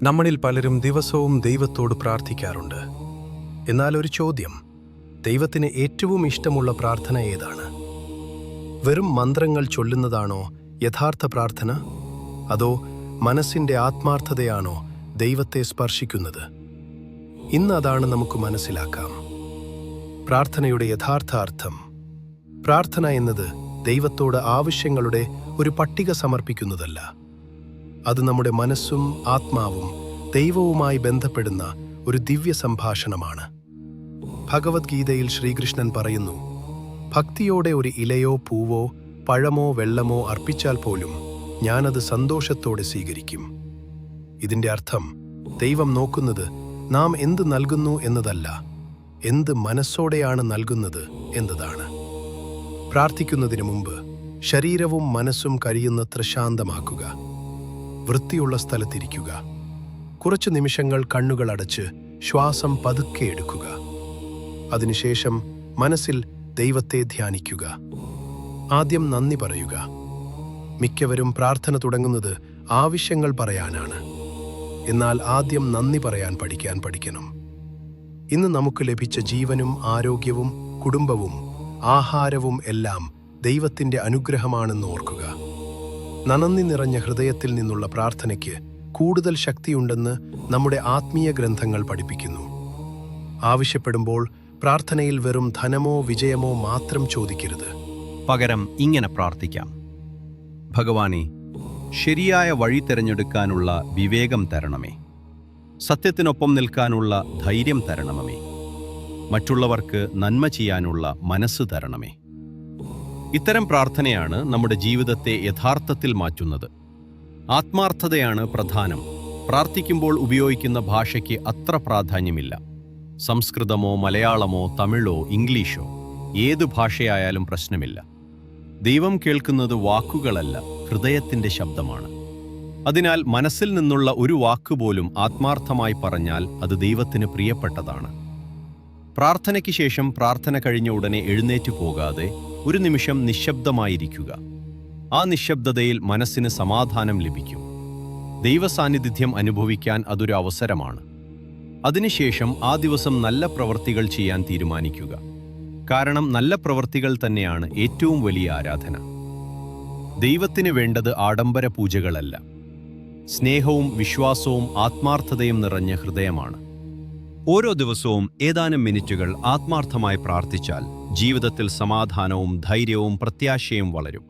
നമ്മളിൽ പലരും ദിവസവും ദൈവത്തോട് പ്രാർത്ഥിക്കാറുണ്ട്. എന്നാൽ ഒരു ചോദ്യം: ദൈവത്തിന് ഏറ്റവും ഇഷ്ടമുള്ള പ്രാർത്ഥന ഏതാണ്? വെറും മന്ത്രങ്ങൾ ചൊല്ലുന്നതാണോ യഥാർത്ഥ പ്രാർത്ഥന? അതോ മനസ്സിൻ്റെ ആത്മാർത്ഥതയാണോ ദൈവത്തെ സ്പർശിക്കുന്നത്? ഇന്ന് അതാണ് നമുക്ക് മനസ്സിലാക്കാം. പ്രാർത്ഥനയുടെ യഥാർത്ഥ അർത്ഥം. പ്രാർത്ഥന എന്നത് ദൈവത്തോട് ആവശ്യങ്ങളുടെ ഒരു പട്ടിക സമർപ്പിക്കുന്നതല്ല. അത് നമ്മുടെ മനസ്സും ആത്മാവും ദൈവവുമായി ബന്ധപ്പെടുന്ന ഒരു ദിവ്യ സംഭാഷണമാണ്. ഭഗവത്ഗീതയിൽ ശ്രീകൃഷ്ണൻ പറയുന്നു, ഭക്തിയോടെ ഒരു ഇലയോ പൂവോ പഴമോ വെള്ളമോ അർപ്പിച്ചാൽ പോലും ഞാനത് സന്തോഷത്തോടെ സ്വീകരിക്കും. ഇതിൻ്റെ അർത്ഥം ദൈവം നോക്കുന്നത് നാം എന്ത് നൽകുന്നു എന്നതല്ല, എന്ത് മനസ്സോടെയാണ് നൽകുന്നത് എന്നതാണ്. പ്രാർത്ഥിക്കുന്നതിന് മുമ്പ് ശരീരവും മനസ്സും കഴിയുന്നത്ര ശാന്തമാക്കുക. വൃത്തിയുള്ള സ്ഥലത്തിരിക്കുക. കുറച്ചു നിമിഷങ്ങൾ കണ്ണുകൾ അടച്ച് ശ്വാസം പതുക്കെ എടുക്കുക. അതിനുശേഷം മനസ്സിൽ ദൈവത്തെ ധ്യാനിക്കുക. ആദ്യം നന്ദി പറയുക. മിക്കവരും പ്രാർത്ഥന തുടങ്ങുന്നത് ആവശ്യങ്ങൾ പറയാനാണ്. എന്നാൽ ആദ്യം നന്ദി പറയാൻ പഠിക്കണം. ഇന്ന് നമുക്ക് ലഭിച്ച ജീവനും ആരോഗ്യവും കുടുംബവും ആഹാരവും എല്ലാം ദൈവത്തിൻ്റെ അനുഗ്രഹമാണെന്ന് ഓർക്കുക. നന്ദി നിറഞ്ഞ ഹൃദയത്തിൽ നിന്നുള്ള പ്രാർത്ഥനയ്ക്ക് കൂടുതൽ ശക്തിയുണ്ടെന്ന് നമ്മുടെ ആത്മീയ ഗ്രന്ഥങ്ങൾ പഠിപ്പിക്കുന്നു. ആവശ്യപ്പെടുമ്പോൾ പ്രാർത്ഥനയിൽ വെറും ധനമോ വിജയമോ മാത്രം ചോദിക്കരുത്. പകരം ഇങ്ങനെ പ്രാർത്ഥിക്കാം: ഭഗവാനെ, ശരിയായ വഴി തിരഞ്ഞെടുക്കാനുള്ള വിവേകം തരണമേ. സത്യത്തിനൊപ്പം നിൽക്കാനുള്ള ധൈര്യം തരണമേ. മറ്റുള്ളവർക്ക് നന്മ ചെയ്യാനുള്ള മനസ്സ് തരണമേ. ഇത്തരം പ്രാർത്ഥനയാണ് നമ്മുടെ ജീവിതത്തെ യഥാർത്ഥത്തിൽ മാറ്റുന്നത്. ആത്മാർത്ഥതയാണ് പ്രധാനം. പ്രാർത്ഥിക്കുമ്പോൾ ഉപയോഗിക്കുന്ന ഭാഷയ്ക്ക് അത്ര പ്രാധാന്യമില്ല. സംസ്കൃതമോ മലയാളമോ തമിഴോ ഇംഗ്ലീഷോ ഏതു ഭാഷയായാലും പ്രശ്നമില്ല. ദൈവം കേൾക്കുന്നത് വാക്കുകളല്ല, ഹൃദയത്തിൻ്റെ ശബ്ദമാണ്. അതിനാൽ മനസ്സിൽ നിന്നുള്ള ഒരു വാക്കുപോലും ആത്മാർത്ഥമായി പറഞ്ഞാൽ അത് ദൈവത്തിന് പ്രിയപ്പെട്ടതാണ്. പ്രാർത്ഥനയ്ക്ക് ശേഷം പ്രാർത്ഥന കഴിഞ്ഞ ഉടനെ എഴുന്നേറ്റ് പോകാതെ ഒരു നിമിഷം നിശബ്ദമായിരിക്കുക. ആ നിശബ്ദതയിൽ മനസ്സിന് സമാധാനം ലഭിക്കും. ദൈവസാന്നിധ്യം അനുഭവിക്കാൻ അതൊരു അവസരമാണ്. അതിനുശേഷം ആ ദിവസം നല്ല പ്രവൃത്തികൾ ചെയ്യാൻ തീരുമാനിക്കുക. കാരണം നല്ല പ്രവൃത്തികൾ തന്നെയാണ് ഏറ്റവും വലിയ ആരാധന. ദൈവത്തിന് വേണ്ടത് ആഡംബര പൂജകളല്ല, സ്നേഹവും വിശ്വാസവും ആത്മാർത്ഥതയും നിറഞ്ഞ ഹൃദയമാണ്. ഓരോ ദിവസവും ഏതാനും മിനിറ്റുകൾ ആത്മാർത്ഥമായി പ്രാർത്ഥിച്ചാൽ ജീവിതത്തിൽ സമാധാനവും ധൈര്യവും പ്രത്യാശയും വളരും.